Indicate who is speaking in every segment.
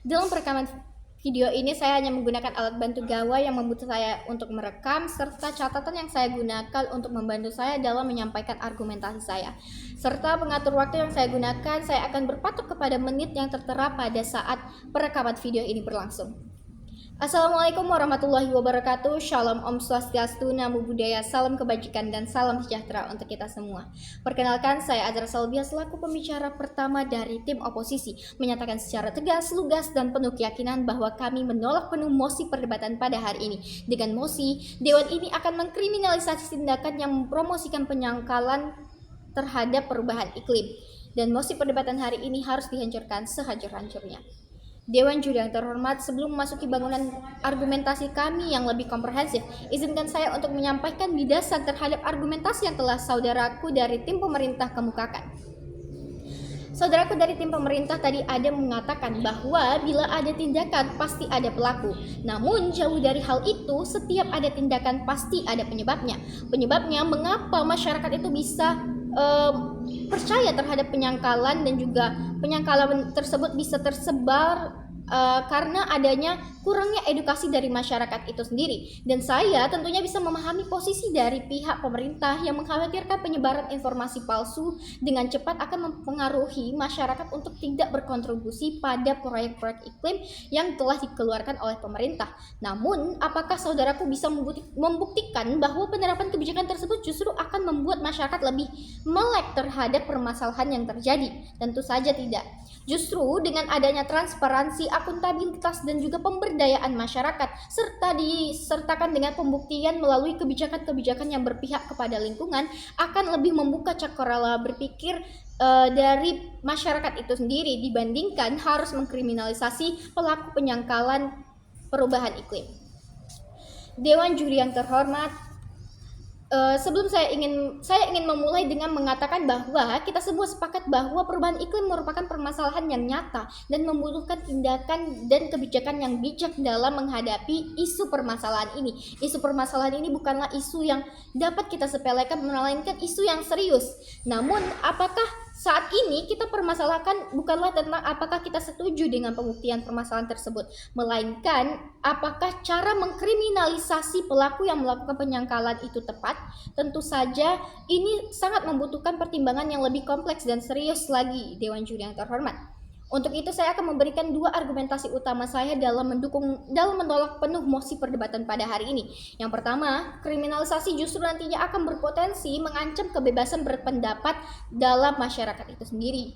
Speaker 1: Dalam perekaman video ini saya hanya menggunakan alat bantu gawai yang membantu saya untuk merekam serta catatan yang saya gunakan untuk membantu saya dalam menyampaikan argumentasi saya. Serta pengatur waktu yang saya gunakan, saya akan berpatok kepada menit yang tertera pada saat perekaman video ini berlangsung. Assalamualaikum warahmatullahi wabarakatuh. Shalom, Om Swastiastu, Namo Buddhaya, salam kebajikan dan salam sejahtera untuk kita semua. Perkenalkan, saya Azra Salbia selaku pembicara pertama dari tim oposisi, menyatakan secara tegas, lugas, dan penuh keyakinan bahwa kami menolak penuh mosi perdebatan pada hari ini. Dengan mosi, Dewan ini akan mengkriminalisasi tindakan yang mempromosikan penyangkalan terhadap perubahan iklim. Dan mosi perdebatan hari ini harus dihancurkan sehancur-hancurnya. Dewan Juri yang terhormat, sebelum memasuki bangunan argumentasi kami yang lebih komprehensif, izinkan saya untuk menyampaikan bidasan terhadap argumentasi yang telah saudaraku dari tim pemerintah kemukakan. Saudaraku dari tim pemerintah tadi ada mengatakan bahwa bila ada tindakan pasti ada pelaku. Namun jauh dari hal itu, setiap ada tindakan pasti ada penyebabnya. Penyebabnya mengapa masyarakat itu bisa percaya terhadap penyangkalan dan juga penyangkalan tersebut bisa tersebar karena adanya kurangnya edukasi dari masyarakat itu sendiri. Dan saya tentunya bisa memahami posisi dari pihak pemerintah yang mengkhawatirkan penyebaran informasi palsu dengan cepat akan mempengaruhi masyarakat untuk tidak berkontribusi pada proyek-proyek iklim yang telah dikeluarkan oleh pemerintah. Namun, apakah saudaraku bisa membuktikan bahwa penerapan kebijakan tersebut justru akan membuat masyarakat lebih melek terhadap permasalahan yang terjadi? Tentu saja tidak. Justru dengan adanya transparansi, akuntabilitas, dan juga pemberdayaan masyarakat, serta disertakan dengan pembuktian melalui kebijakan-kebijakan yang berpihak kepada lingkungan, akan lebih membuka cakrawala berpikir dari masyarakat itu sendiri dibandingkan harus mengkriminalisasi pelaku penyangkalan perubahan iklim. Dewan Juri yang terhormat, sebelum saya ingin memulai dengan mengatakan bahwa kita semua sepakat bahwa perubahan iklim merupakan permasalahan yang nyata dan membutuhkan tindakan dan kebijakan yang bijak dalam menghadapi isu permasalahan ini. Isu permasalahan ini bukanlah isu yang dapat kita sepelekan, melainkan isu yang serius. Namun, apakah saat ini kita permasalahkan bukanlah tentang apakah kita setuju dengan pembuktian permasalahan tersebut, melainkan apakah cara mengkriminalisasi pelaku yang melakukan penyangkalan itu tepat. Tentu saja ini sangat membutuhkan pertimbangan yang lebih kompleks dan serius lagi, Dewan Juri yang terhormat. Untuk itu saya akan memberikan dua argumentasi utama saya dalam menolak penuh mosi perdebatan pada hari ini. Yang pertama, kriminalisasi justru nantinya akan berpotensi mengancam kebebasan berpendapat dalam masyarakat itu sendiri.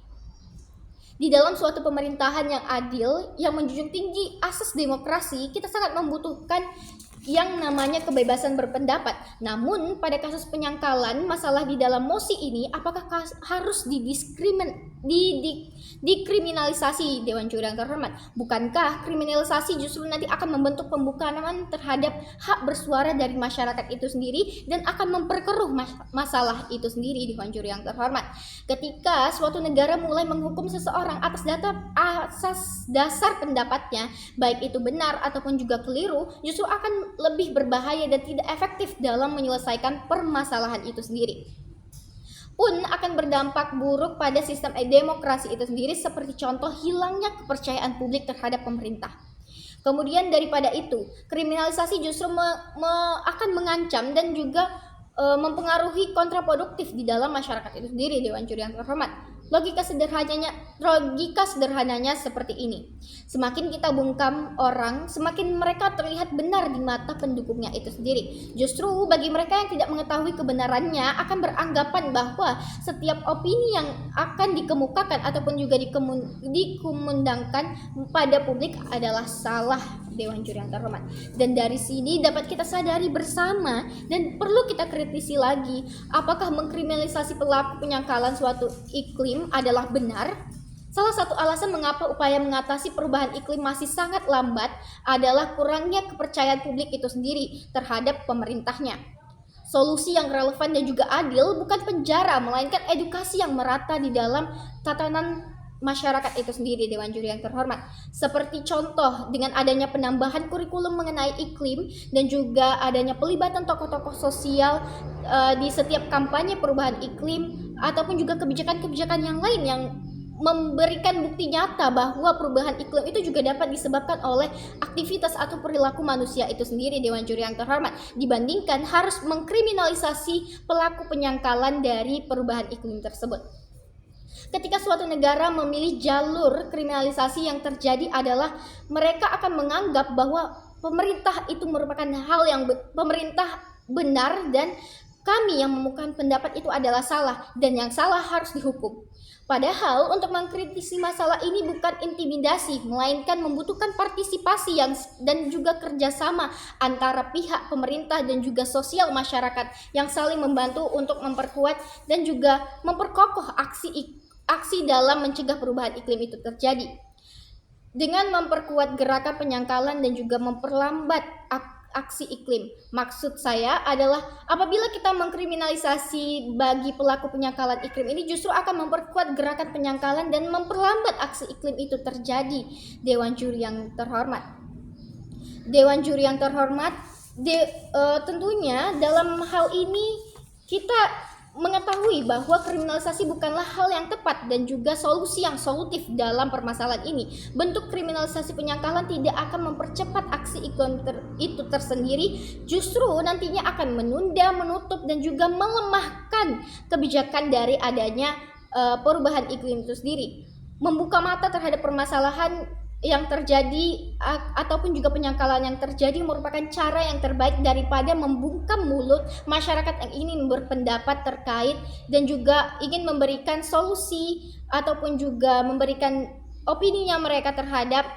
Speaker 1: Di dalam suatu pemerintahan yang adil, yang menjunjung tinggi asas demokrasi, kita sangat membutuhkan yang namanya kebebasan berpendapat. Namun pada kasus penyangkalan, masalah di dalam mosi ini apakah harus dikriminalisasi, Dewan Juri yang terhormat? Bukankah kriminalisasi justru nanti akan membentuk pembukaan terhadap hak bersuara dari masyarakat itu sendiri dan akan memperkeruh masalah itu sendiri, Dewan Juri yang terhormat? Ketika suatu negara mulai menghukum seseorang atas dasar pendapatnya, baik itu benar ataupun juga keliru, justru akan lebih berbahaya dan tidak efektif dalam menyelesaikan permasalahan itu sendiri. Pun akan berdampak buruk pada sistem demokrasi itu sendiri, seperti contoh hilangnya kepercayaan publik terhadap pemerintah. Kemudian daripada itu, kriminalisasi justru akan mengancam dan juga mempengaruhi kontraproduktif di dalam masyarakat itu sendiri, Dewan Juri yang terhormat. Logika sederhananya seperti ini. Semakin kita bungkam orang, semakin mereka terlihat benar di mata pendukungnya itu sendiri. Justru bagi mereka yang tidak mengetahui kebenarannya akan beranggapan bahwa setiap opini yang akan dikemukakan ataupun juga dikumandangkan pada publik adalah salah, Dewan Juri yang terhormat. Dan dari sini dapat kita sadari bersama dan perlu kita kritisi lagi, apakah mengkriminalisasi pelaku penyangkalan suatu iklim adalah benar? Salah satu alasan mengapa upaya mengatasi perubahan iklim masih sangat lambat adalah kurangnya kepercayaan publik itu sendiri terhadap pemerintahnya. Solusi yang relevan dan juga adil bukan penjara, melainkan edukasi yang merata di dalam tatanan masyarakat itu sendiri, Dewan Juri yang terhormat. Seperti contoh dengan adanya penambahan kurikulum mengenai iklim dan juga adanya pelibatan tokoh-tokoh sosial di setiap kampanye perubahan iklim ataupun juga kebijakan-kebijakan yang lain yang memberikan bukti nyata bahwa perubahan iklim itu juga dapat disebabkan oleh aktivitas atau perilaku manusia itu sendiri, Dewan Juri yang terhormat, dibandingkan harus mengkriminalisasi pelaku penyangkalan dari perubahan iklim tersebut. Ketika suatu negara memilih jalur kriminalisasi, yang terjadi adalah mereka akan menganggap bahwa pemerintah itu merupakan hal yang pemerintah benar dan kami yang memukakan pendapat itu adalah salah dan yang salah harus dihukum. Padahal untuk mengkritisi masalah ini bukan intimidasi, melainkan membutuhkan partisipasi dan juga kerjasama antara pihak pemerintah dan juga sosial masyarakat yang saling membantu untuk memperkuat dan juga memperkokoh aksi dalam mencegah perubahan iklim itu terjadi. Dengan memperkuat gerakan penyangkalan dan juga memperlambat aksi iklim. Maksud saya adalah apabila kita mengkriminalisasi bagi pelaku penyangkalan iklim ini justru akan memperkuat gerakan penyangkalan dan memperlambat aksi iklim itu terjadi. Dewan Juri yang terhormat. Dewan Juri yang terhormat, tentunya dalam hal ini kita mengetahui bahwa kriminalisasi bukanlah hal yang tepat dan juga solusi yang solutif dalam permasalahan ini. Bentuk kriminalisasi penyangkalan tidak akan mempercepat aksi iklim itu tersendiri, justru nantinya akan menunda, menutup dan juga melemahkan kebijakan dari adanya perubahan iklim itu sendiri. Membuka mata terhadap permasalahan yang terjadi ataupun juga penyangkalan yang terjadi merupakan cara yang terbaik daripada membungkam mulut masyarakat yang ingin berpendapat terkait dan juga ingin memberikan solusi ataupun juga memberikan opininya mereka terhadap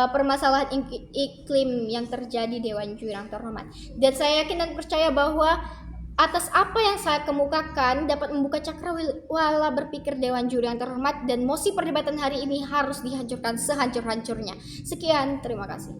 Speaker 1: permasalahan iklim yang terjadi, Dewan Juri yang terhormat. Dan saya yakin dan percaya bahwa atas apa yang saya kemukakan dapat membuka cakrawala berpikir Dewan Juri yang terhormat, dan mosi perdebatan hari ini harus dihancurkan sehancur-hancurnya. Sekian, terima kasih.